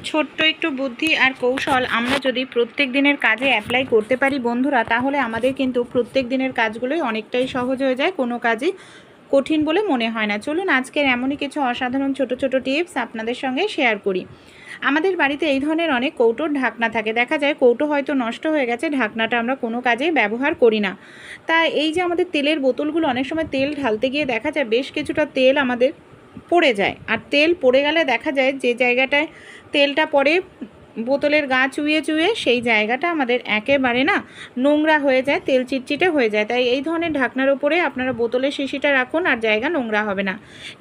ছোট্ট একটু বুদ্ধি আর কৌশল আমরা যদি প্রত্যেক দিনের কাজে অ্যাপ্লাই করতে পারি বন্ধুরা, তাহলে আমাদের কিন্তু প্রত্যেক দিনের কাজগুলোই অনেকটাই সহজ হয়ে যায়, কোনো কাজই কঠিন বলে মনে হয় না। চলুন আজকের এমনই কিছু অসাধারণ ছোট ছোট টিপস আপনাদের সঙ্গে শেয়ার করি। আমাদের বাড়িতে এই ধরনের অনেক কৌটোর ঢাকনা থাকে, দেখা যায় কৌটো হয়তো নষ্ট হয়ে গেছে, ঢাকনাটা আমরা কোনো কাজে ব্যবহার করি না। তা এই যে আমাদের তেলের বোতলগুলো, অনেক সময় তেল ঢালতে গিয়ে দেখা যায় বেশ কিছুটা তেল আমাদের পড়ে যায়, আর তেল পড়ে গেলে দেখা যায় যে জায়গাটায় তেলটা পড়ে বোতলের গা চুইয়ে চুইয়ে সেই জায়গাটা আমাদের একেবারে না নোংরা হয়ে যায়, তেল চিটচিটে হয়ে যায়। তাই এই ধরনের ঢাকনার উপরে আপনারা বোতলের শিশিটা রাখুন, আর জায়গা নোংরা হবে না।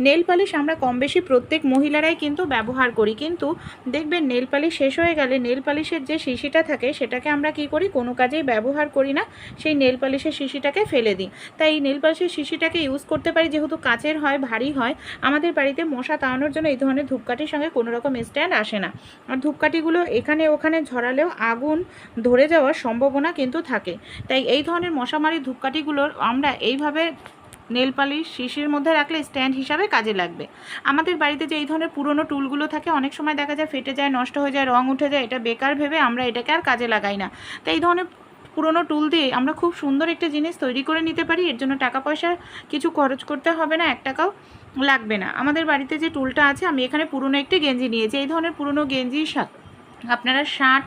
নেল পালিশ আমরা কম বেশি প্রত্যেক মহিলারাই কিন্তু ব্যবহার করি, কিন্তু দেখবেন নেল পালিশ শেষ হয়ে গেলে নেল পালিশের যে শিশিটা থাকে সেটাকে আমরা কি করি, কোনো কাজেই ব্যবহার করি না, সেই নেল পালিশের শিশিটাকে ফেলে দিই। তাই এই নেল পালিশের শিশিটাকে ইউজ করতে পারি, যেহেতু কাচের হয়, ভারী হয়। আমাদের বাড়িতে মশা তাড়ানোর জন্য এই ধরনের ধূপকাঠির সঙ্গে কোনো রকম স্ট্যান্ড আসে না, আর ধূপকাঠিগুলো এখানে ওখানে ঝরালেও আগুন ধরে যাওয়ার সম্ভাবনা কিন্তু থাকে। তাই এই ধরনের মশামারি ধূপকাঠিগুলোর আমরা এইভাবে নেল পালিশ শিশির মধ্যে রাখলে স্ট্যান্ড হিসাবে কাজে লাগবে। আমাদের বাড়িতে যে এই ধরনের পুরনো টুলগুলো থাকে, অনেক সময় দেখা যায় ফেটে যায়, নষ্ট হয়ে যায়, রং উঠে যায়, এটা বেকার ভেবে আমরা এটাকে আর কাজে লাগাই না। তো এই ধরনের পুরনো টুল দিয়ে আমরা খুব সুন্দর একটা জিনিস তৈরি করে নিতে পারি। এর জন্য টাকা পয়সা কিছু খরচ করতে হবে না, 1 টাকাও লাগবে না। আমাদের বাড়িতে যে টুলটা আছে, আমি এখানে পুরনো একটি গেঞ্জি নিয়েছি। এই ধরনের পুরনো গেঞ্জির সাথে আপনারা শার্ট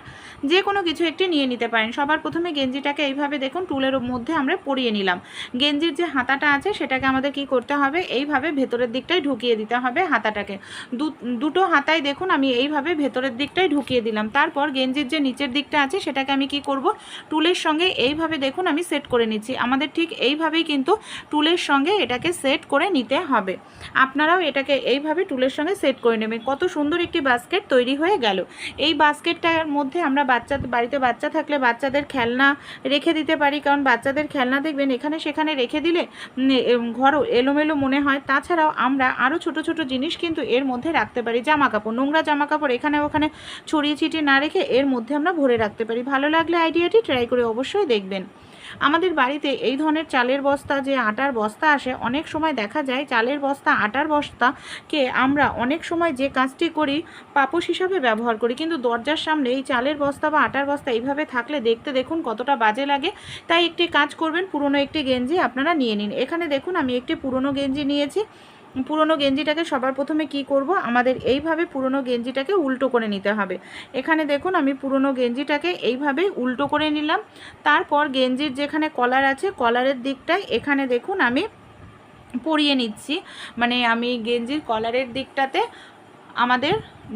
যে কোনো কিছু একটি নিয়ে নিতে পারেন। সবার প্রথমে গেঞ্জিটাকে এইভাবে দেখুন টুলের মধ্যে আমরা পরিয়ে নিলাম। গেঞ্জির যে হাতাটা আছে সেটাকে আমাদের কি করতে হবে, এইভাবে ভেতরের দিকটাই ঢুকিয়ে দিতে হবে হাতাটাকে। দুটো হাতাই দেখুন আমি এইভাবে ভেতরের দিকটাই ঢুকিয়ে দিলাম। তারপর গেঞ্জির যে নিচের দিকটা আছে সেটাকে আমি কি করব, টুলের সঙ্গে এইভাবে দেখুন আমি সেট করে নিচ্ছি। আমাদের ঠিক এইভাবেই কিন্তু টুলের সঙ্গে এটাকে সেট করে নিতে হবে। আপনারাও এটাকে এইভাবে টুলের সঙ্গে সেট করে নেবেন। কত সুন্দর একটি বাস্কেট তৈরি হয়ে গেল। এই বাস্কেটটার মধ্যে আমরা বাড়িতে বাচ্চা থাকলে বাচ্চাদের খেলনা রেখে দিতে পারি, কারণ বাচ্চাদের খেলনা দেখবেন এখানে সেখানে রেখে দিলে ঘরও এলোমেলো মনে হয়। তাছাড়াও আমরা আরও ছোট ছোট জিনিস কিন্তু এর মধ্যে রাখতে পারি। জামা কাপড়, নোংরা জামা কাপড় এখানে ওখানে ছড়িয়ে ছিটিয়ে না রেখে এর মধ্যে আমরা ভরে রাখতে পারি। ভালো লাগলে আইডিয়াটি ট্রাই করে অবশ্যই দেখবেন। আমাদের বাড়িতে এই ধরনের চালের বস্তা, যে আটার বস্তা আসে, অনেক সময় দেখা যায় চালের বস্তা আটার বস্তাকে আমরা অনেক সময় যে কাজটি করি পাপোশ হিসাবে ব্যবহার করি, কিন্তু দরজার সামনে এই চালের বস্তা বা আটার বস্তা এইভাবে থাকলে দেখতে দেখুন কতটা বাজে লাগে। তাই একটি কাজ করবেন, পুরনো একটি গেঞ্জি আপনারা নিয়ে নিন। এখানে দেখুন আমি একটি পুরনো গেঞ্জি নিয়েছি। পুরনো গেঞ্জিটাকে সবার প্রথমে কি করব, আমাদের এইভাবে পুরনো গেঞ্জিটাকে উল্টো করে নিতে হবে। এখানে দেখুন আমি পুরনো গেঞ্জিটাকে এইভাবে উল্টো করে নিলাম। তারপর গেঞ্জির যেখানে কলার আছে, কলারের দিকটায় এখানে দেখুন আমি পরিয়ে নিচ্ছি। মানে আমি গেঞ্জির কলারের দিকটাতে আমাদের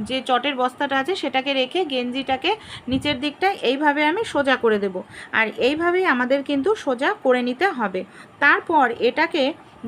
যে চটের বস্তাটা আছে সেটাকে রেখে গেঞ্জিটাকে নিচের দিকটায় এইভাবে আমি সোজা করে দেব। আর এইভাবেই আমাদের কিন্তু সোজা করে নিতে হবে। তারপর এটাকে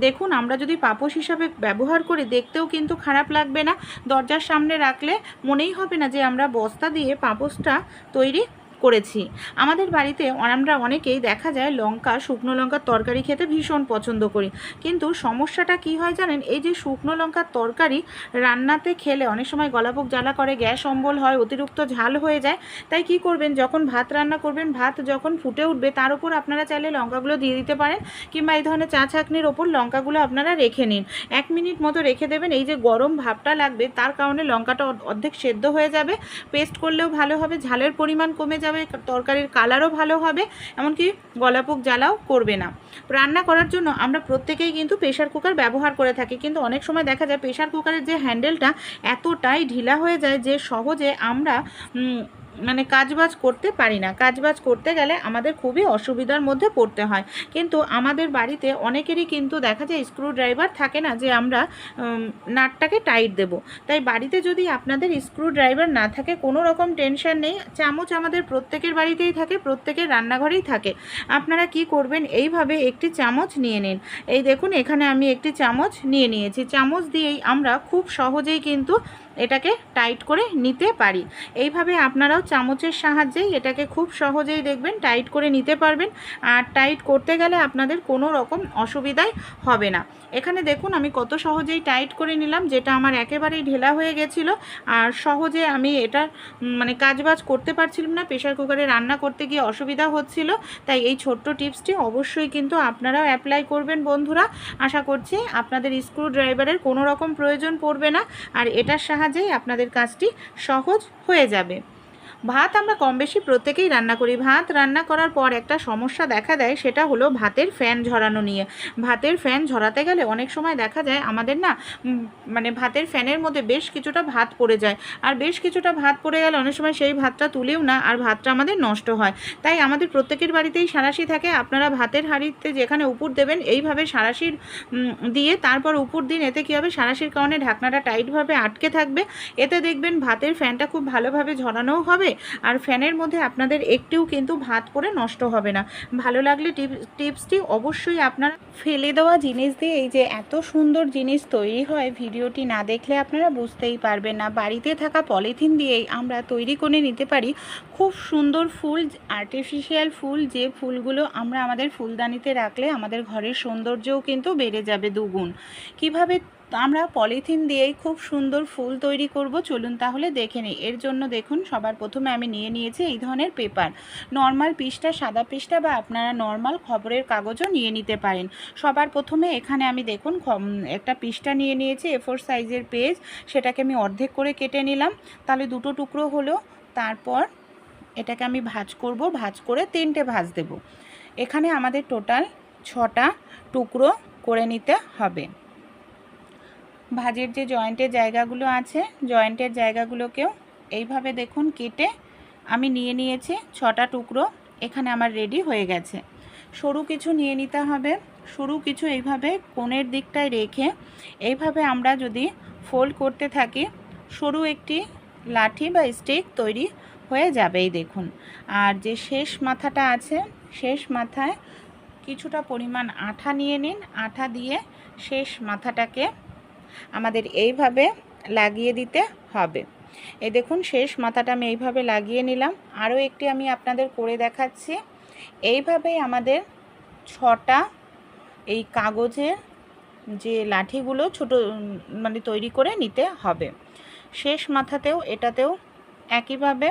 দেখুন আমরা যদি পাপোশ হিসাবে ব্যবহার করি দেখতেও কিন্তু খারাপ লাগবে না। দরজার সামনে রাখলে মনেই হবে না যে আমরা বস্তা দিয়ে পাপোশটা তৈরি করেছি। আমাদের বাড়িতে আমরা অনেকেই দেখা যায় লঙ্কা, শুকনো লঙ্কার তরকারি খেতে ভীষণ পছন্দ করি, কিন্তু সমস্যাটা কি হয় জানেন, এই যে শুকনো লঙ্কার তরকারি রান্নাতে খেলে অনেক সময় গলাপুক জ্বালা করে, গ্যাস অম্বল হয়, অতিরিক্ত ঝাল হয়ে যায়। তাই কি করবেন, যখন ভাত রান্না করবেন, ভাত যখন ফুটে উঠবে তার উপর আপনারা চাইলে লঙ্কাগুলো দিয়ে দিতে পারেন, কিংবা এই ধরনের চা ছাঁকনির ওপর লঙ্কাগুলো আপনারা রেখে নিন। 1 মিনিট মতো রেখে দেবেন। এই যে গরম ভাবটা লাগবে তার কারণে লঙ্কাটা অর্ধেক সেদ্ধ হয়ে যাবে, পেস্ট করলেও ভালো হবে, ঝালের পরিমাণ কমে যাবে, তরকারির কালারও ভালো হবে, এমনকি গলাপুক জ্বালাও করবে না। রান্না করার জন্য আমরা প্রত্যেকেই কিন্তু প্রেশার কুকার ব্যবহার করে থাকি, কিন্তু অনেক সময় দেখা যায় প্রেশার কুকারের যে হ্যান্ডেলটা এতটাই ঢিলা হয়ে যায় যে সহজে আমরা মানে কাজবাজ করতে পারি না। কাজবাজ করতে গেলে আমাদের খুবই অসুবিধার মধ্যে পড়তে হয়। কিন্তু আমাদের বাড়িতে অনেকেরই কিন্তু দেখা যায় স্ক্রু ড্রাইভার থাকে না, যে আমরা নাটটাকে টাইট দেব। তাই বাড়িতে যদি আপনাদের স্ক্রু ড্রাইভার না থাকে কোনো রকম টেনশন নেই, চামচ আমাদের প্রত্যেকের বাড়িতেই থাকে, প্রত্যেকের রান্নাঘরেই থাকে। আপনারা কি করবেন, এইভাবে একটি চামচ নিয়ে নিন। এই দেখুন এখানে আমি একটি চামচ নিয়ে নিয়েছি। চামচ দিয়েই আমরা খুব সহজেই কিন্তু এটাকে টাইট করে নিতে পারি। এইভাবে আপনারাও চামচের সাহায্যেই এটাকে খুব সহজেই দেখবেন টাইট করে নিতে পারবেন। আর টাইট করতে গেলে আপনাদের কোনো রকম অসুবিধাই হবে না। এখানে দেখুন আমি কত সহজেই টাইট করে নিলাম, যেটা আমার একেবারেই ঢেলা হয়ে গেছিলো, আর সহজে আমি এটা মানে কাজবাজ করতে পারছিলাম না, প্রেশার কুকারে রান্না করতে গিয়ে অসুবিধা হচ্ছিল। তাই এই ছোট্ট টিপসটি অবশ্যই কিন্তু আপনারাও অ্যাপ্লাই করবেন বন্ধুরা। আশা করছি আপনাদের স্ক্রু ড্রাইভারের কোনো রকম প্রয়োজন পড়বে না, আর এটার সাহায্যে সাহায্যেই আপনাদের কাজটি সহজ হয়ে যাবে। ভাত আমরা কম বেশি প্রত্যেকেই রান্না করি। ভাত রান্না করার পর একটা সমস্যা দেখা দেয়, সেটা হলো ভাতের ফ্যান ঝরানো নিয়ে। ভাতের ফ্যান ঝরাতে গেলে অনেক সময় দেখা যায় আমাদের না মানে ভাতের ফ্যানের মধ্যে বেশ কিছুটা ভাত পড়ে যায়, আর বেশ কিছুটা ভাত পড়ে গেলে অনেক সময় সেই ভাতটা তুলেও না, আর ভাতটা আমাদের নষ্ট হয়। তাই আমাদের প্রত্যেকের বাড়িতেই সাঁড়াশি থাকে। আপনারা ভাতের হাঁড়িতে যেখানে উপর দেবেন এইভাবে সাঁড়াশির দিয়ে তারপর উপর দিন, এতে কী হবে, সাঁড়াশির কারণে ঢাকনাটা টাইটভাবে আটকে থাকবে। এতে দেখবেন ভাতের ফ্যানটা খুব ভালোভাবে ঝরানোও হবে, আর ফ্যানের মধ্যে আপনাদের একটুও কিন্তু ভাত পড়ে নষ্ট হবে না। ভালো লাগলে টিপসটি অবশ্যই আপনারা ফেলে দেওয়া জিনিস দিয়ে এই যে এত সুন্দর জিনিস তৈরি হয়, ভিডিওটি না দেখলে আপনারা বুঝতেই পারবেন না। বাড়িতে থাকা পলিথিন দিয়েই আমরা তৈরি করে নিতে পারি খুব সুন্দর ফুল, আর্টিফিশিয়াল ফুল, যে ফুলগুলো আমরা আমাদের ফুলদানিতে রাখলে আমাদের ঘরের সৌন্দর্যও কিন্তু বেড়ে যাবে দুগুণ। কিভাবে আমরা পলিথিন দিয়েই খুব সুন্দর ফুল তৈরি করব, চলুন তাহলে দেখে নিই। এর জন্য দেখুন, সবার প্রথমে আমি নিয়ে নিয়েছি এই ধরনের পেপার, নর্মাল পৃষ্ঠা, সাদা পৃষ্ঠা, বা আপনারা নর্মাল খবরের কাগজও নিয়ে নিতে পারেন। সবার প্রথমে এখানে আমি দেখুন একটা পৃষ্ঠা নিয়ে নিয়েছি, A4 সাইজের পেজ, সেটাকে আমি অর্ধেক করে কেটে নিলাম, তাহলে দুটো টুকরো হলো। তারপর এটাকে আমি ভাঁজ করব, ভাঁজ করে 3টে ভাঁজ দেব। এখানে আমাদের টোটাল 6টা টুকরো করে নিতে হবে। ভাঁজের যে জয়েন্টের জায়গাগুলো আছে, জয়েন্টের জায়গাগুলোকেও এইভাবে দেখুন কেটে আমি নিয়ে নিয়েছি 6টা টুকরো। এখানে আমার রেডি হয়ে গেছে। সরু কিছু নিয়ে নিতে হবে। সরু কিছু এইভাবে কোণের দিকটায় রেখে এইভাবে আমরা যদি ফোল্ড করতে থাকি, সরু একটি লাঠি বা স্টিক তৈরি হয়ে যাবেই দেখুন। আর যে শেষ মাথাটা আছে, শেষ মাথায় কিছুটা পরিমাণ আঠা নিয়ে নিন। আঠা দিয়ে শেষ মাথাটাকে আমাদের এইভাবে লাগিয়ে দিতে হবে। এই দেখুন শেষ মাথাটা আমি এইভাবে লাগিয়ে নিলাম। আরও একটি আমি আপনাদের করে দেখাচ্ছি। এইভাবেই আমাদের 6টা এই কাগজের যে লাঠিগুলো ছোট মানে তৈরি করে নিতে হবে। শেষ মাথাতেও এটাতেও একইভাবে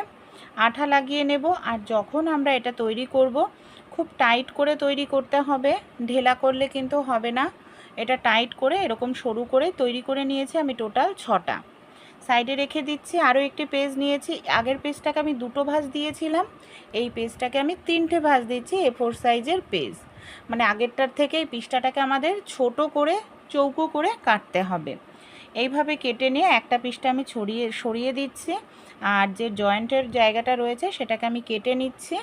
আঠা লাগিয়ে নেব। আর যখন আমরা এটা তৈরি করব, খুব টাইট করে তৈরি করতে হবে, ঢেলা করলে কিন্তু হবে না। এটা টাইট করে এরকম সরু করে তৈরি করে নিয়েছি আমি টোটাল 6টা। সাইডে রেখে দিচ্ছি। আরও একটি পেজ নিয়েছি। আগের পেজটাকে আমি 2টো ভাঁজ দিয়েছিলাম, এই পেজটাকে আমি 3টে ভাঁজ দিচ্ছি। A4 সাইজের পেজ, মানে আগেরটার থেকে এই পৃষ্ঠাটাকে আমাদের ছোট করে চৌকো করে কাটতে হবে। এইভাবে কেটে নিয়ে একটা পৃষ্ঠা আমি সরিয়ে দিচ্ছি, আর যে জয়েন্টের জায়গাটা রয়েছে সেটাকে আমি কেটে নিচ্ছি।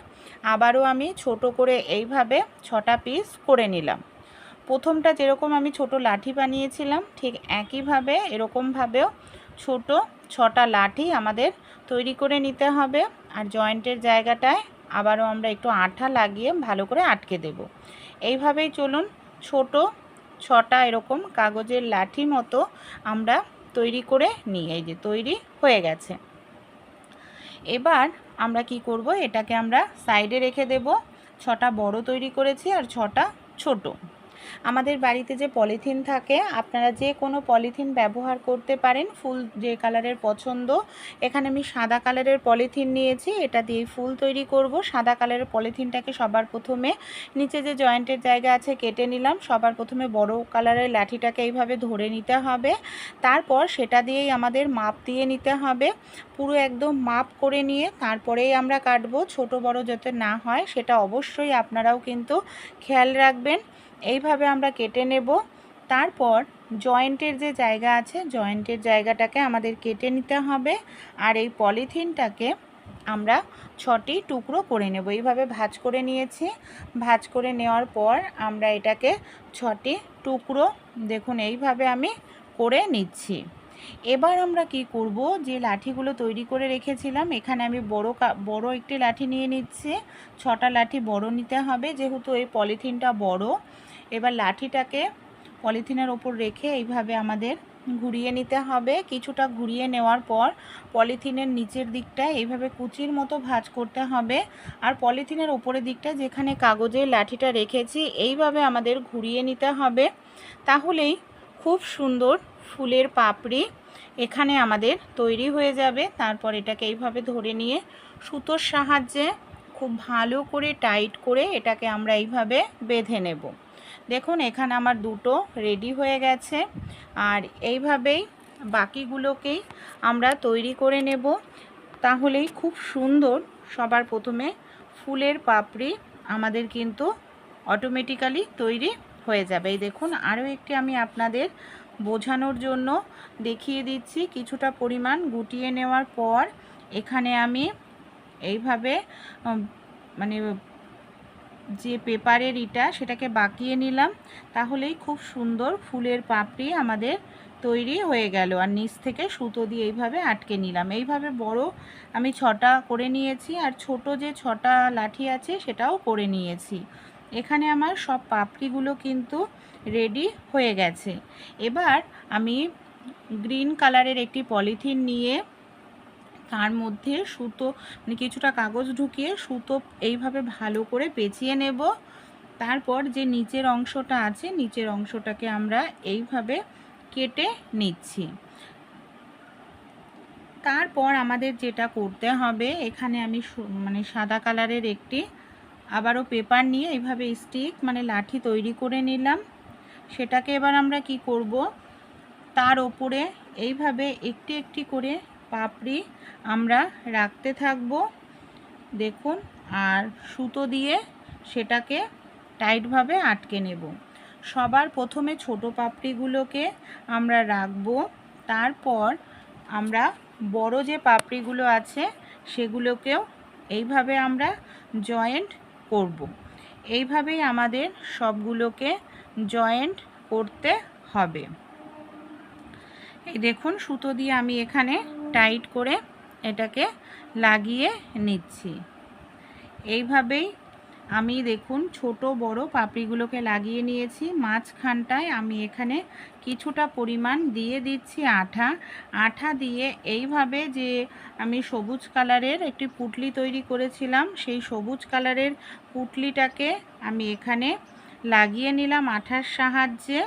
আবারও আমি ছোট করে এইভাবে 6টা পিস করে নিলাম। প্রথমটা যেরকম আমি ছোট লাঠি বানিয়েছিলাম, ঠিক একইভাবে এরকমভাবেও ছোট 6টা লাঠি আমাদের তৈরি করে নিতে হবে। আর জয়েন্টের জায়গাটায় আবারও আমরা একটু আঠা লাগিয়ে ভালো করে আটকে দেব। এইভাবেই চলুন ছোট 6টা এরকম কাগজের লাঠি মতো আমরা তৈরি করে নিই। এই যে তৈরি হয়ে গেছে। এবার আমরা কি করব, এটাকে আমরা সাইডে রেখে দেব। 6টা বড় তৈরি করেছি আর 6টা ছোট। আমাদের বাড়িতে যে পলিথিন থাকে, আপনারা যে কোনো পলিথিন ব্যবহার করতে পারেন, ফুল যে কালারের পছন্দ। এখানে আমি সাদা কালারের পলিথিন নিয়েছি, এটা দিয়ে ফুল তৈরি করব। সাদা কালারের পলিথিনটাকে সবার প্রথমে নিচে যে জয়েন্টের জায়গা আছে কেটে নিলাম। সবার প্রথমে বড় কালারের লাঠিটাকে এইভাবে ধরে নিতে হবে, তারপর সেটা দিয়েই আমাদের মাপ দিয়ে নিতে হবে। পুরো একদম মাপ করে নিয়ে তারপরেই আমরা কাটবো, ছোট বড় যাতে না হয় সেটা অবশ্যই আপনারাও কিন্তু খেয়াল রাখবেন। এইভাবে আমরা কেটে নেব। তারপর জয়েন্টের যে জায়গা আছে, জয়েন্টের জায়গাটাকে আমাদের কেটে নিতে হবে। আর এই পলিথিনটাকে আমরা 6টি টুকরো করে নেব। এইভাবে ভাঁজ করে নিয়েছি। ভাঁজ করে নেওয়ার পর আমরা এটাকে 6টি টুকরো দেখুন এইভাবে আমি করে নিচ্ছি। এবার আমরা কি করব, যে লাঠিগুলো তৈরি করে রেখেছিলাম, এখানে আমি বড় একটি লাঠি নিয়ে নিচ্ছি। 6টা লাঠি বড় নিতে হবে, যেহেতু এই পলিথিনটা বড়। এবার লাঠিটাকে পলিথিনের ওপর রেখে এইভাবে আমাদের ঘুরিয়ে নিতে হবে। কিছুটা ঘুরিয়ে নেওয়ার পর পলিথিনের নিচের দিকটা এইভাবে কুচির মতো ভাঁজ করতে হবে। আর পলিথিনের ওপরের দিকটা যেখানে কাগজের লাঠিটা রেখেছি এইভাবে আমাদের ঘুরিয়ে নিতে হবে। তাহলেই খুব সুন্দর ফুলের পাপড়ি এখানে আমাদের তৈরি হয়ে যাবে। তারপর এটাকে এইভাবে ধরে নিয়ে সুতোর সাহায্যে খুব ভালো করে টাইট করে এটাকে আমরা এইভাবে বেঁধে নেব। দেখুন এখানে আমার দুটো রেডি হয়ে গেছে। আর এইভাবেই বাকিগুলোকেই আমরা তৈরি করে নেব। তাহলেই খুব সুন্দর সবার প্রথমে ফুলের পাপড়ি আমাদের কিন্তু অটোমেটিক্যালি তৈরি হয়ে যাবে। এই দেখুন, আরও একটি আমি আপনাদের বোঝানোর জন্য দেখিয়ে দিচ্ছি। কিছুটা পরিমাণ গুটিয়ে নেওয়ার পর এখানে আমি এইভাবে মানে যে পেপারের ইটা সেটাকে বাঁকিয়ে নিলাম। তাহলেই খুব সুন্দর ফুলের পাপড়ি আমাদের তৈরি হয়ে গেল। আর নিচ থেকে সুতো দিয়ে এইভাবে আটকে নিলাম। এইভাবে বড় আমি 6টা করে নিয়েছি, আর ছোট যে 6টা লাঠি আছে সেটাও করে নিয়েছি। এখানে আমার সব পাপড়িগুলো কিন্তু রেডি হয়ে গেছে। এবার আমি গ্রিন কালারের একটি পলিথিন নিয়ে তার মধ্যে সুতো কিছুটা কাগজ ঢুকিয়ে সুতো এইভাবে ভালো করে পেঁচিয়ে নেব। তারপর যে নিচের অংশটা আছে, নিচের অংশটাকে আমরা এইভাবে কেটে নিচ্ছি। তারপর আমাদের যেটা করতে হবে, এখানে আমি সাদা কালারের একটি আবারও পেপার নিয়ে এইভাবে স্টিক লাঠি তৈরি করে নিলাম। সেটাকে এবার আমরা কি করব, তার ওপরে এইভাবে একটি একটি করে পাপড়ি আমরা রাখতে থাকব। দেখুন, আর সুতো দিয়ে সেটাকে টাইটভাবে আটকে নেব। সবার প্রথমে ছোট পাপড়িগুলোকে আমরা রাখব। তারপর আমরা বড় যে পাপড়িগুলো আছে সেগুলোকেও এইভাবে আমরা জয়েন্ট করব। এইভাবেই আমাদের সবগুলোকে জয়েন্ট করতে হবে। এই দেখুন, সুতো দিয়ে আমি এখানে টাইট করে এটাকে লাগিয়ে নিচ্ছি। এইভাবেই আমি দেখুন ছোট বড় পাপড়িগুলোকে লাগিয়ে নিয়েছি। মাঝখানটায় আমি এখানে কিছুটা পরিমাণ দিয়ে দিচ্ছি আঠা দিয়ে এইভাবে যে আমি সবুজ কালারের একটি পুঁটলি তৈরি করেছিলাম, সেই সবুজ কালারের পুঁটলিটাকে আমি এখানে লাগিয়ে নিলাম আঠার সাহায্যে।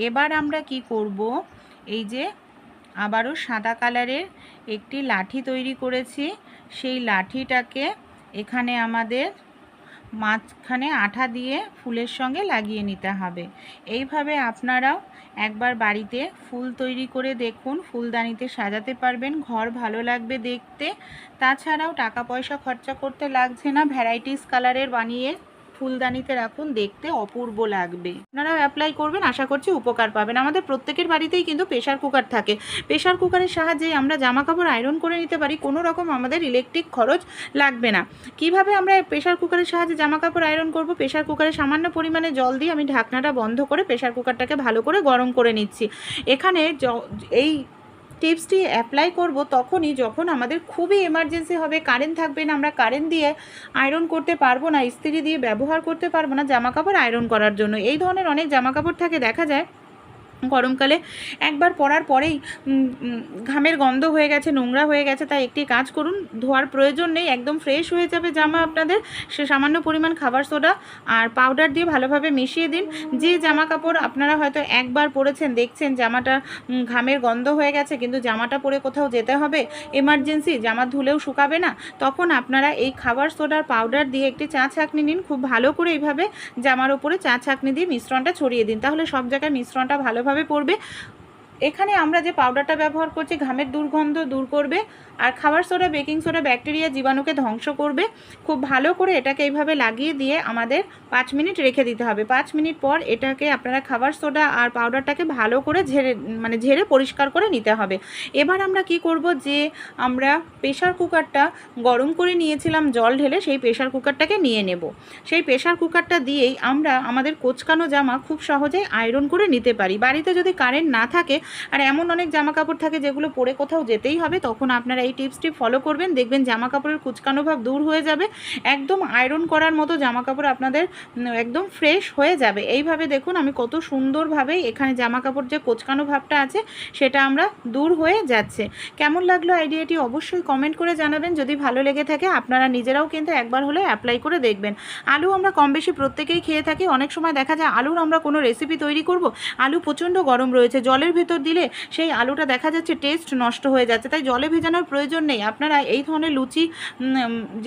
এবার আমরা কি করব, এই যে আবারও সাদা কালারের একটি লাঠি তৈরি করেছি, সেই লাঠিটাকে এখানে আমাদের মাঝখানে আঠা দিয়ে ফুলের সঙ্গে লাগিয়ে নিতে হবে। এইভাবে আপনারাও একবার বাড়িতে ফুল তৈরি করে দেখুন, ফুলদানিতে সাজাতে পারবেন, ঘর ভালো লাগবে দেখতে। তাছাড়াও টাকা পয়সা খরচা করতে লাগছে না, ভ্যারাইটিস কালারের বানিয়ে ফুলদানিতে রাখুন, দেখতে অপূর্ব লাগবে। আপনারাও অ্যাপ্লাই করবেন, আশা করছি উপকার পাবেন। আমাদের প্রত্যেকের বাড়িতেই কিন্তু প্রেশার কুকার থাকে। প্রেশার কুকারের সাহায্যে আমরা জামা কাপড় আয়রন করে নিতে পারি, কোনো রকম আমাদের ইলেকট্রিক খরচ লাগবে না। কিভাবে আমরা প্রেশার কুকারের সাহায্যে জামা কাপড় আয়রন করব, প্রেশার কুকারে সামান্য পরিমাণে জল দিয়ে আমি ঢাকনাটা বন্ধ করে প্রেশার কুকারটাকে ভালো করে গরম করে নিচ্ছি। এখানে এই টিপসটি অ্যাপ্লাই করব তখনই যখন আমাদের খুবই এমার্জেন্সি হবে, কারেন্ট থাকবে না, আমরা কারেন্ট দিয়ে আয়রন করতে পারবো না, ইস্ত্রি দিয়ে ব্যবহার করতে পারবো না জামা কাপড় আয়রন করার জন্য। এই ধরনের অনেক জামা কাপড় থাকে, দেখা যায় গরমকালে একবার পরার পরেই ঘামের গন্ধ হয়ে গেছে, নোংরা হয়ে গেছে। তাই একটি কাজ করুন, ধোয়ার প্রয়োজন নেই, একদম ফ্রেশ হয়ে যাবে জামা আপনাদের। সে সামান্য পরিমাণ খাবার সোডা আর পাউডার দিয়ে ভালোভাবে মিশিয়ে দিন। যে জামা কাপড় আপনারা হয়তো একবার পরেছেন, দেখছেন জামাটা ঘামের গন্ধ হয়ে গেছে, কিন্তু জামাটা পরে কোথাও যেতে হবে, এমার্জেন্সি, জামা ধুলেও শুকাবে না, তখন আপনারা এই খাবার সোডার পাউডার দিয়ে একটি চা ছাঁকনি নিন, খুব ভালো করে এইভাবে জামার ওপরে চা ছাঁকনি দিয়ে মিশ্রণটা ছড়িয়ে দিন, তাহলে সব জায়গায় মিশ্রণটা ভালোভাবে পড়বে। এখানে আমরা যে পাউডারটা ব্যবহার করছি ঘামের দুর্গন্ধ দূর করবে, আর খাবার সোডা বেকিং সোডা ব্যাকটেরিয়া জীবাণুকে ধ্বংস করবে। খুব ভালো করে এটাকে এইভাবে লাগিয়ে দিয়ে আমাদের 5 মিনিট রেখে দিতে হবে। 5 মিনিট পর এটাকে আপনারা খাবার সোডা আর পাউডারটাকে ভালো করে ঝেড়ে পরিষ্কার করে নিতে হবে। এবার আমরা কি করব, যে আমরা প্রেশার কুকারটা গরম করে নিয়েছিলাম জল ঢেলে, সেই প্রেশার কুকারটাকে নিয়ে নেব। সেই প্রেশার কুকারটা দিয়েই আমরা আমাদের কোচকানো জামা খুব সহজেই আয়রন করে নিতে পারি। বাড়িতে যদি কারেন্ট না থাকে, আর এমন অনেক জামা কাপড় থাকে যেগুলো পরে কোথাও যেতেই হবে, তখন আপনারা এই টিপসটি ফলো করবেন, দেখবেন জামা কাপড়ের কুচকানো ভাব দূর হয়ে যাবে, একদম আয়রন করার মতো জামা কাপড় আপনাদের একদম ফ্রেশ হয়ে যাবে। এইভাবে দেখুন আমি কত সুন্দরভাবে এখানে জামা কাপড় যে কোচকানো ভাবটা আছে সেটা আমরা দূর হয়ে যাচ্ছে। কেমন লাগলো আইডিয়াটি অবশ্যই কমেন্ট করে জানাবেন। যদি ভালো লেগে থাকে আপনারা নিজেরাও কিন্তু একবার হলে অ্যাপ্লাই করে দেখবেন। আলু আমরা কম বেশি প্রত্যেকেই খেয়ে থাকি। অনেক সময় দেখা যায় আলুর আমরা কোনো রেসিপি তৈরি করব, আলু প্রচণ্ড গরম রয়েছে, জলের ভেতর ভেতর দিলে সেই আলুটা দেখা যাচ্ছে টেস্ট নষ্ট হয়ে যাচ্ছে। তাই জলে ভেজানোর প্রয়োজন নেই। আপনারা এই ধরনের লুচি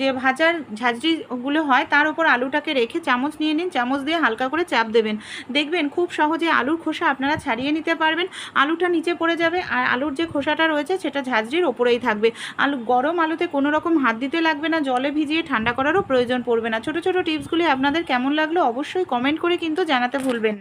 যে ভাজার ঝাঁঝরিগুলো হয় তার উপর আলুটাকে রেখে চামচ নিয়ে নিন, চামচ দিয়ে হালকা করে চাপ দেবেন, দেখবেন খুব সহজে আলুর খোসা আপনারা ছাড়িয়ে নিতে পারবেন। আলুটা নিচে পড়ে যাবে আর আলুর যে খোসাটা রয়েছে সেটা ঝাঁঝরির ওপরেই থাকবে। গরম আলুতে কোনো রকম হাত দিতে লাগবে না, জলে ভিজিয়ে ঠান্ডা করারও প্রয়োজন পড়বে না। ছোট ছোট টিপসগুলি আপনাদের কেমন লাগলো অবশ্যই কমেন্ট করে কিন্তু জানাতে ভুলবেন না।